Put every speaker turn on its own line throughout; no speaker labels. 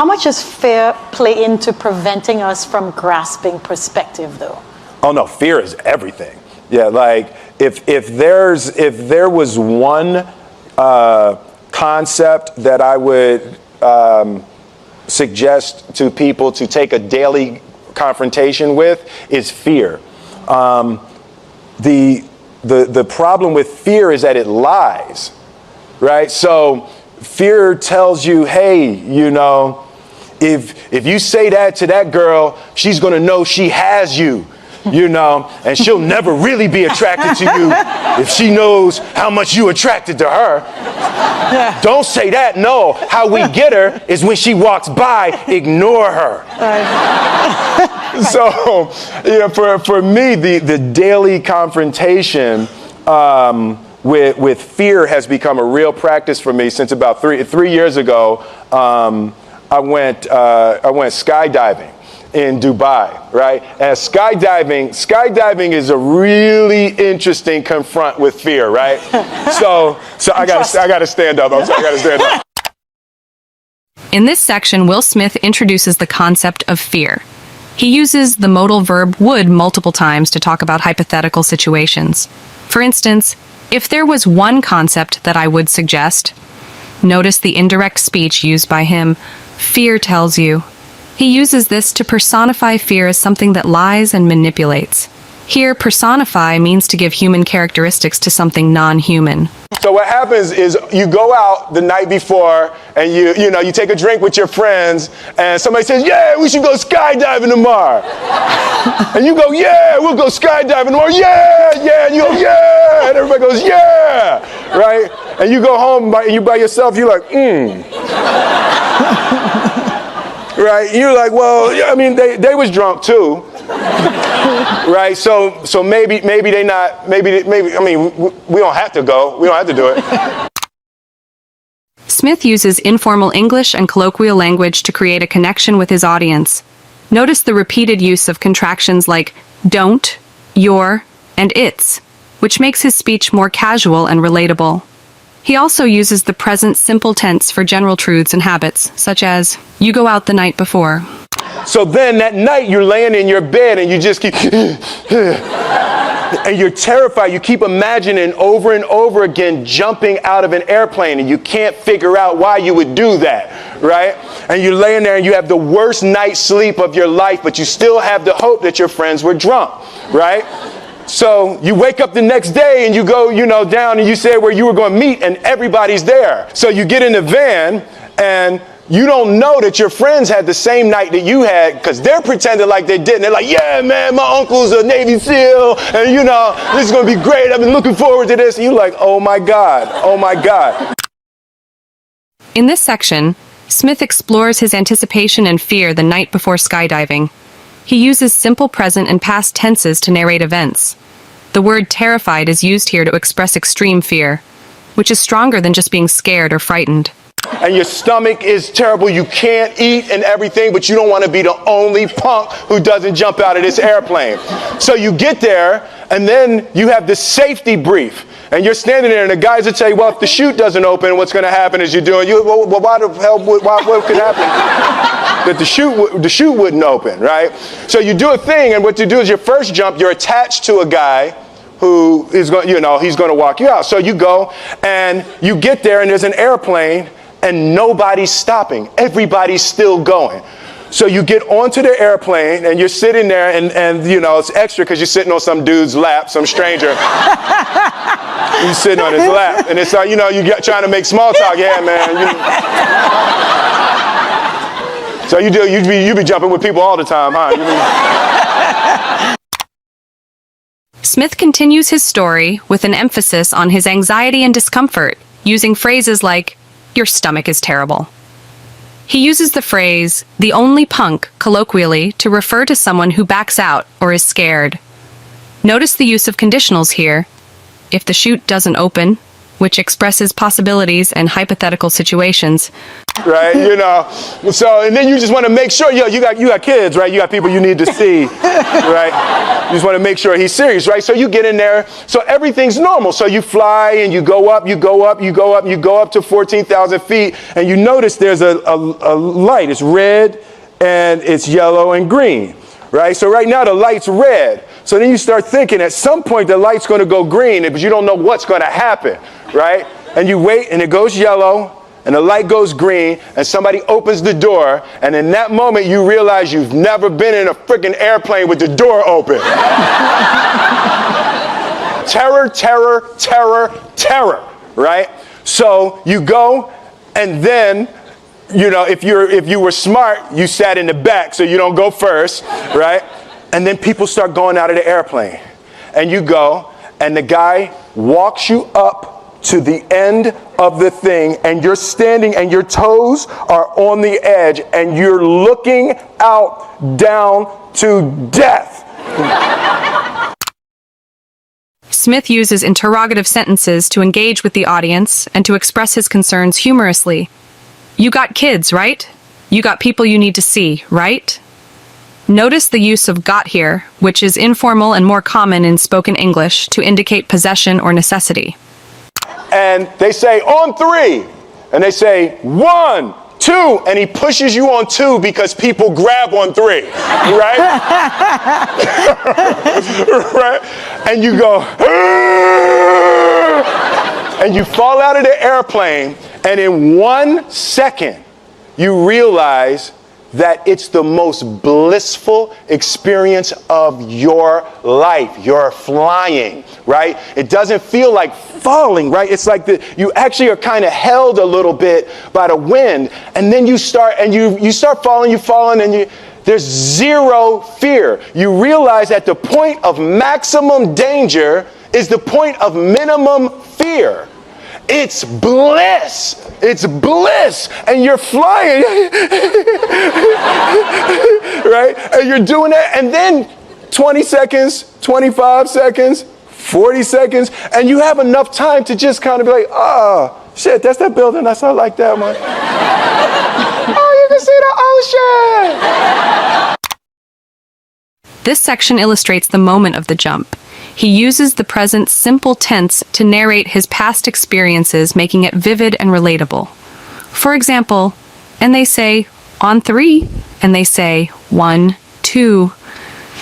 How much does fear play into preventing us from grasping perspective, though?
Oh no, fear is everything. Yeah, like if there was one concept that I would suggest to people to take a daily confrontation with, is fear. The problem with fear is that it lies, right? So fear tells you, hey, you know, if you say that to that girl, she's gonna know she has you, you know, and she'll never really be attracted to you if she knows how much you attracted to her. Don't say that. No, how we get her is when she walks by, ignore her. So, you know, for me, the daily confrontation with fear has become a real practice for me since about three years ago. I went skydiving in Dubai, right? And skydiving is a really interesting confront with fear, right? So I gotta stand up. I gotta stand up.
In this section, Will Smith introduces the concept of fear. He uses the modal verb would multiple times to talk about hypothetical situations. For instance, if there was one concept that I would suggest, notice the indirect speech used by him. Fear tells you. He uses this to personify fear as something that lies and manipulates. Here, personify means to give human characteristics to something non-human.
So what happens is you go out the night before and you take a drink with your friends and somebody says, yeah, we should go skydiving tomorrow. And you go, yeah, we'll go skydiving tomorrow. Yeah, yeah. And you go, yeah. And everybody goes, yeah. Right? And you go home and you by yourself, you're like, Right? You're like, well, I mean, they was drunk too. Right? So maybe they not, maybe, I mean, we don't have to go. We don't have to do it.
Smith uses informal English and colloquial language to create a connection with his audience. Notice the repeated use of contractions like don't, your, and its, which makes his speech more casual and relatable. He also uses the present simple tense for general truths and habits, such as, you go out the night before.
So then that night you're laying in your bed and you just keep, and you're terrified. You keep imagining over and over again jumping out of an airplane and you can't figure out why you would do that, right? And you're laying there and you have the worst night's sleep of your life, but you still have the hope that your friends were drunk, right? So you wake up the next day and you go, down and you say where you were going to meet and everybody's there. So you get in the van and you don't know that your friends had the same night that you had because they're pretending like they didn't. They're like, yeah, man, my uncle's a Navy SEAL and this is going to be great. I've been looking forward to this. And you're like, oh my God.
In this section, Smith explores his anticipation and fear the night before skydiving. He uses simple present and past tenses to narrate events. The word terrified is used here to express extreme fear, which is stronger than just being scared or frightened.
And your stomach is terrible. You can't eat and everything, but you don't want to be the only punk who doesn't jump out of this airplane. So you get there, and then you have this safety brief. And you're standing there, and the guys will tell you, well, if the chute doesn't open, what's going to happen is well, why the hell, what could happen? That the chute wouldn't open, right? So you do a thing, and what you do is your first jump, you're attached to a guy who is going, he's going to walk you out. So you go, and you get there, and there's an airplane, and nobody's stopping. Everybody's still going. So you get onto the airplane and you're sitting there and it's extra because you're sitting on some dude's lap, some stranger. You're sitting on his lap and it's like, you're trying to make small talk. Yeah, man. So you be jumping with people all the time, huh?
Smith continues his story with an emphasis on his anxiety and discomfort, using phrases like, your stomach is terrible. He uses the phrase, the only punk, colloquially, to refer to someone who backs out or is scared. Notice the use of conditionals here. If the chute doesn't open, which expresses possibilities and hypothetical situations.
Right, you know, so, and then you just want to make sure, you got kids, right? You got people you need to see, right? You just want to make sure he's serious, right? So you get in there, so everything's normal. So you fly and you go up to 14,000 feet, and you notice there's a light. It's red and it's yellow and green, right? So right now the light's red. So then you start thinking at some point the light's going to go green, but you don't know what's going to happen, right? And you wait and it goes yellow. And the light goes green, and somebody opens the door, and in that moment you realize you've never been in a freaking airplane with the door open. Terror, terror, terror, terror, right? So you go, and then, you know, if you were smart, you sat in the back so you don't go first, right? And then people start going out of the airplane, and you go, and the guy walks you up to the end of the thing, and you're standing and your toes are on the edge and you're looking out down to death.
Smith uses interrogative sentences to engage with the audience and to express his concerns humorously. You got kids, right? You got people you need to see, right? Notice the use of got here, which is informal and more common in spoken English to indicate possession or necessity.
And they say, on three. And they say, 1, 2. And he pushes you on 2 because people grab on 3. Right? Right? And you go, and you fall out of the airplane. And in 1 second, you realize that it's the most blissful experience of your life. You're flying, right? It doesn't feel like falling, right? It's like you actually are kind of held a little bit by the wind, and then you start falling, and there's zero fear. You realize that the point of maximum danger is the point of minimum fear. It's bliss. It's bliss. And you're flying. Right? And you're doing that. And then 20 seconds, 25 seconds, 40 seconds. And you have enough time to just kind of be like, oh, shit, that's that building. I like that one. Oh, you can see the ocean.
This section illustrates the moment of the jump. He uses the present simple tense to narrate his past experiences, making it vivid and relatable. For example, and they say, on 3, and they say, 1, 2.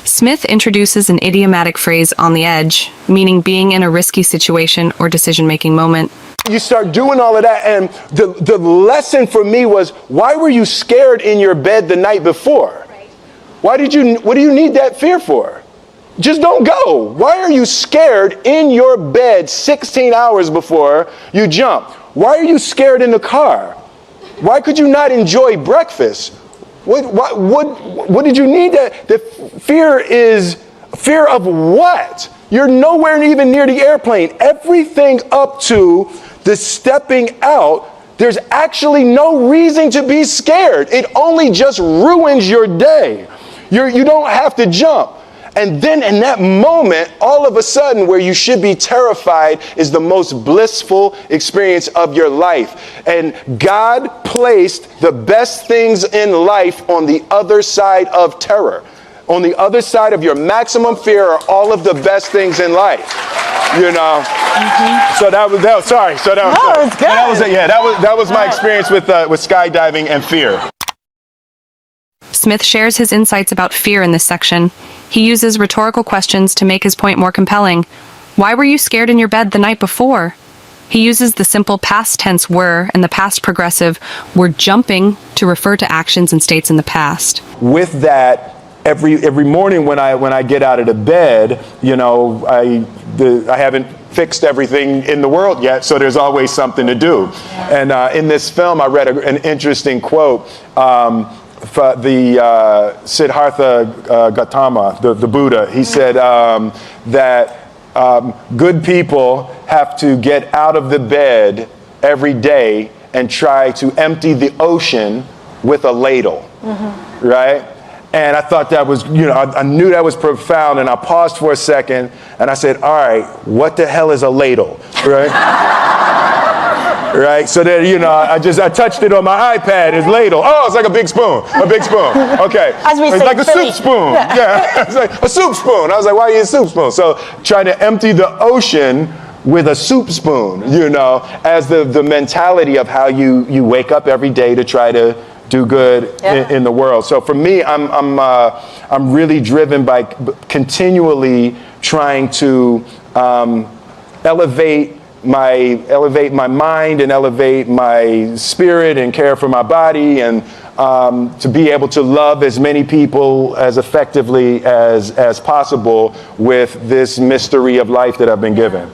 Smith introduces an idiomatic phrase, on the edge, meaning being in a risky situation or decision-making moment.
You start doing all of that, and the lesson for me was, why were you scared in your bed the night before? What do you need that fear for? Just don't go. Why are you scared in your bed 16 hours before you jump? Why are you scared in the car? Why could you not enjoy breakfast? What did you need that? The fear is fear of what? You're nowhere even near the airplane. Everything up to the stepping out, there's actually no reason to be scared. It only just ruins your day. You don't have to jump. And then in that moment, all of a sudden, where you should be terrified is the most blissful experience of your life. And God placed the best things in life on the other side of terror. On the other side of your maximum fear are all of the best things in life. You know. Mm-hmm. So that was sorry. So that was,
no, it's good.
That was my experience with skydiving and fear.
Smith shares his insights about fear in this section. He uses rhetorical questions to make his point more compelling. Why were you scared in your bed the night before? He uses the simple past tense were and the past progressive were jumping to refer to actions and states in the past.
With that, every morning when I get out of the bed, you know, I haven't fixed everything in the world yet, so there's always something to do. And in this film, I read an interesting quote. The Siddhartha Gautama, the Buddha, he said that good people have to get out of the bed every day and try to empty the ocean with a ladle, right? And I thought that was, you know, I knew that was profound, and I paused for a second and I said, all right, what the hell is a ladle, right? right? So that, I touched it on my iPad as ladle. Oh, it's like a big spoon. Okay.
As we
it's
say,
like a
Philly.
soup spoon. Yeah. It's like a soup spoon. I was like, why are you a soup spoon? So trying to empty the ocean with a soup spoon, as the mentality of how you wake up every day to try to do good in the world. So for me, I'm really driven by continually trying to elevate my mind and elevate my spirit and care for my body, and to be able to love as many people as effectively as possible with this mystery of life that I've been given.